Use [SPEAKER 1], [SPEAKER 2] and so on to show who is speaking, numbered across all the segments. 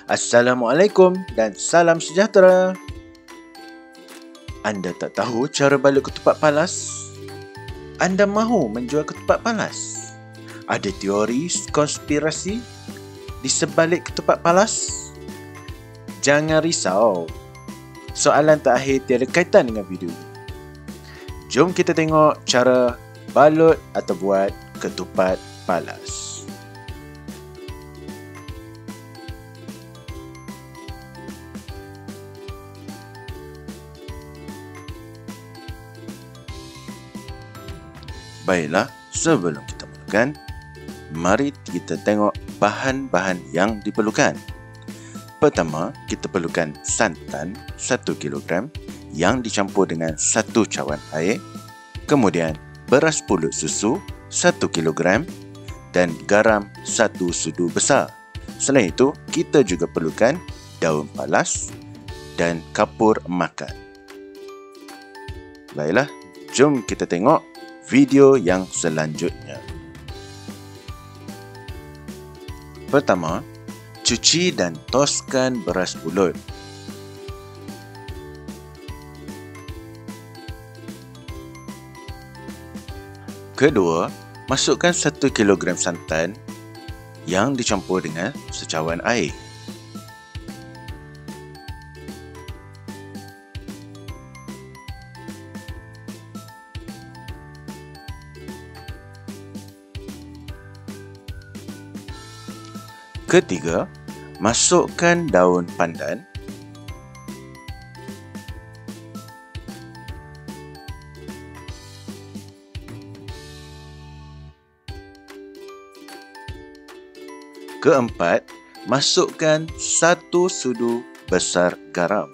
[SPEAKER 1] Assalamualaikum dan salam sejahtera. Anda tak tahu cara balut ketupat palas? Anda mahu menjual ketupat palas? Ada teori konspirasi di sebalik ketupat palas? Jangan risau. Soalan terakhir tiada kaitan dengan video ini. Jom kita tengok cara balut atau buat ketupat palas. Baiklah, sebelum kita mulakan, mari kita tengok bahan-bahan yang diperlukan. Pertama, kita perlukan santan 1 kg yang dicampur dengan 1 cawan air. Kemudian, beras pulut susu 1 kg dan garam 1 sudu besar. Selain itu, kita juga perlukan daun palas dan kapur makan. Baiklah, jom kita tengok video yang selanjutnya. Pertama, cuci dan toskan beras pulut. Kedua, masukkan 1 kg santan yang dicampur dengan secawan air. Ketiga, masukkan daun pandan. Keempat, masukkan 1 sudu besar garam.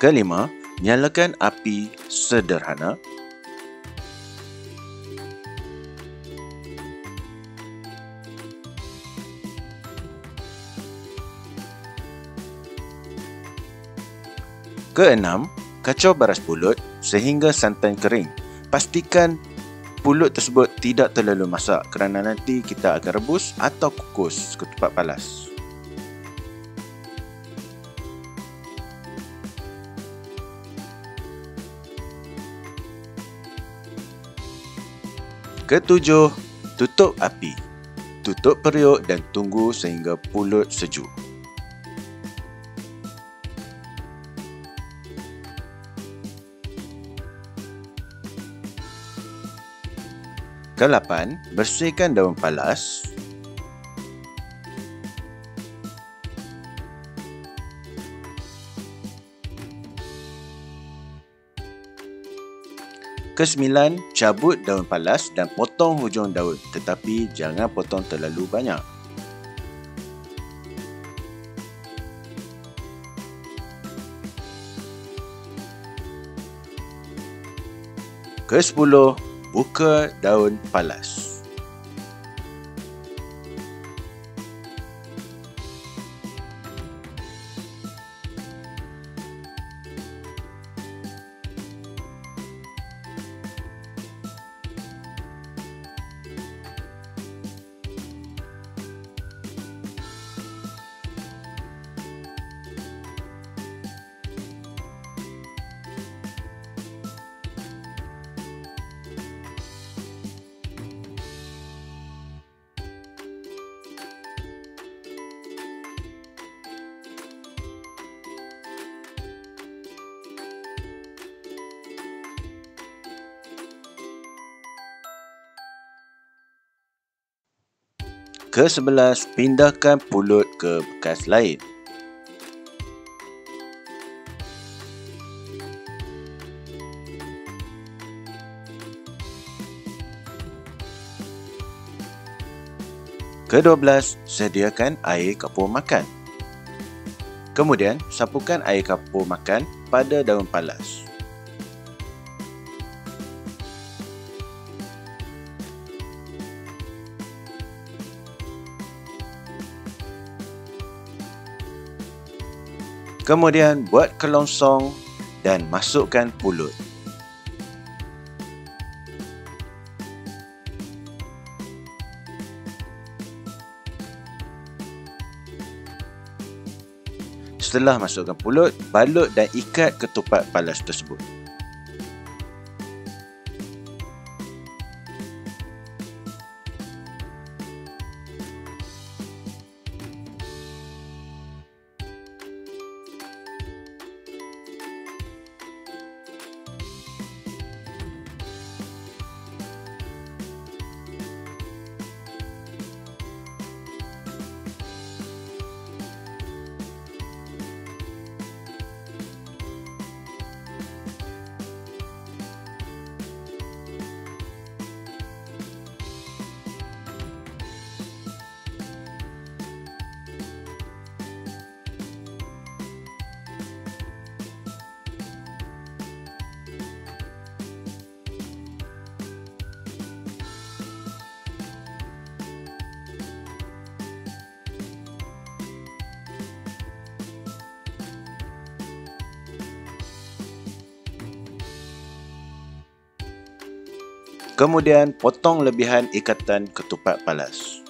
[SPEAKER 1] Kelima, nyalakan api sederhana. Keenam, kacau beras pulut sehingga santan kering. Pastikan pulut tersebut tidak terlalu masak kerana nanti kita akan rebus atau kukus ketupat palas. Ketujuh, tutup api. Tutup periuk dan tunggu sehingga pulut sejuk. Kelapan, bersihkan daun palas. Kesembilan, cabut daun palas dan potong hujung daun, tetapi jangan potong terlalu banyak. Kesepuluh, buka daun palas. Ke-11, pindahkan pulut ke bekas lain. Ke-12, sediakan air kapur makan. Kemudian, sapukan air kapur makan pada daun palas. Kemudian buat kelongsong dan masukkan pulut. Setelah masukkan pulut, balut dan ikat ketupat palas tersebut. Kemudian potong lebihan ikatan ketupat palas.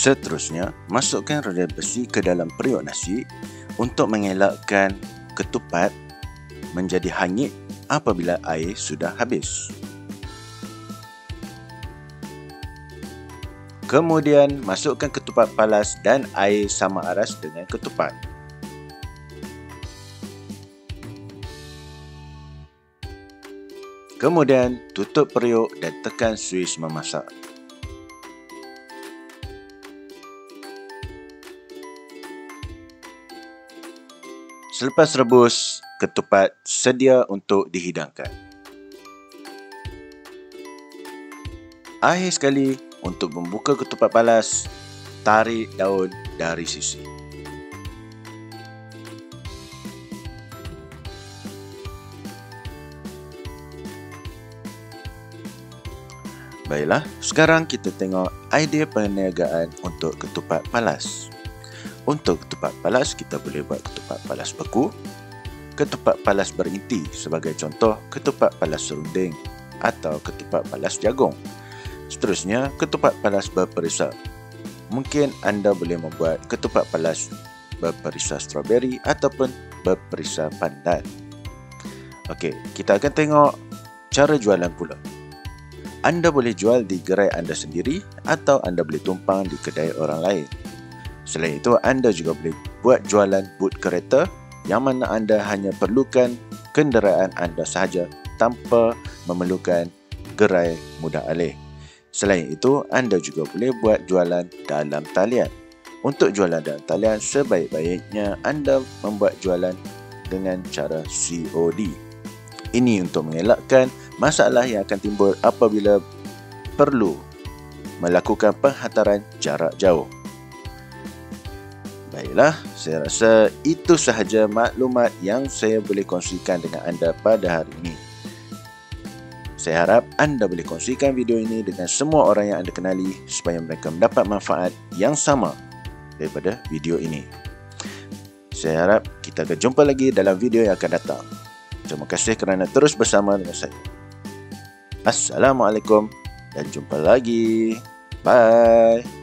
[SPEAKER 1] Seterusnya, masukkan roda besi ke dalam periuk nasi untuk mengelakkan ketupat menjadi hanyut apabila air sudah habis. Kemudian, masukkan ketupat palas dan air sama aras dengan ketupat. Kemudian, tutup periuk dan tekan suis memasak. Selepas rebus, ketupat sedia untuk dihidangkan. Akhir sekali, untuk membuka ketupat palas, tarik daun dari sisi. Baiklah, sekarang kita tengok idea perniagaan untuk ketupat palas. Untuk ketupat palas, kita boleh buat ketupat palas beku, ketupat palas berinti sebagai contoh ketupat palas serunding atau ketupat palas jagung. Seterusnya, ketupat palas berperisa. Mungkin anda boleh membuat ketupat palas berperisa strawberry ataupun berperisa pandan. Okey, kita akan tengok cara jualan pula. Anda boleh jual di gerai anda sendiri atau anda boleh tumpang di kedai orang lain. Selain itu, anda juga boleh buat jualan but kereta yang mana anda hanya perlukan kenderaan anda sahaja tanpa memerlukan gerai mudah alih. Selain itu, anda juga boleh buat jualan dalam talian. Untuk jualan dalam talian, sebaik-baiknya anda membuat jualan dengan cara COD. Ini untuk mengelakkan masalah yang akan timbul apabila perlu melakukan penghantaran jarak jauh. Baiklah, saya rasa itu sahaja maklumat yang saya boleh kongsikan dengan anda pada hari ini. Saya harap anda boleh kongsikan video ini dengan semua orang yang anda kenali supaya mereka mendapat manfaat yang sama daripada video ini. Saya harap kita akan jumpa lagi dalam video yang akan datang. Terima kasih kerana terus bersama dengan saya. Assalamualaikum dan jumpa lagi. Bye.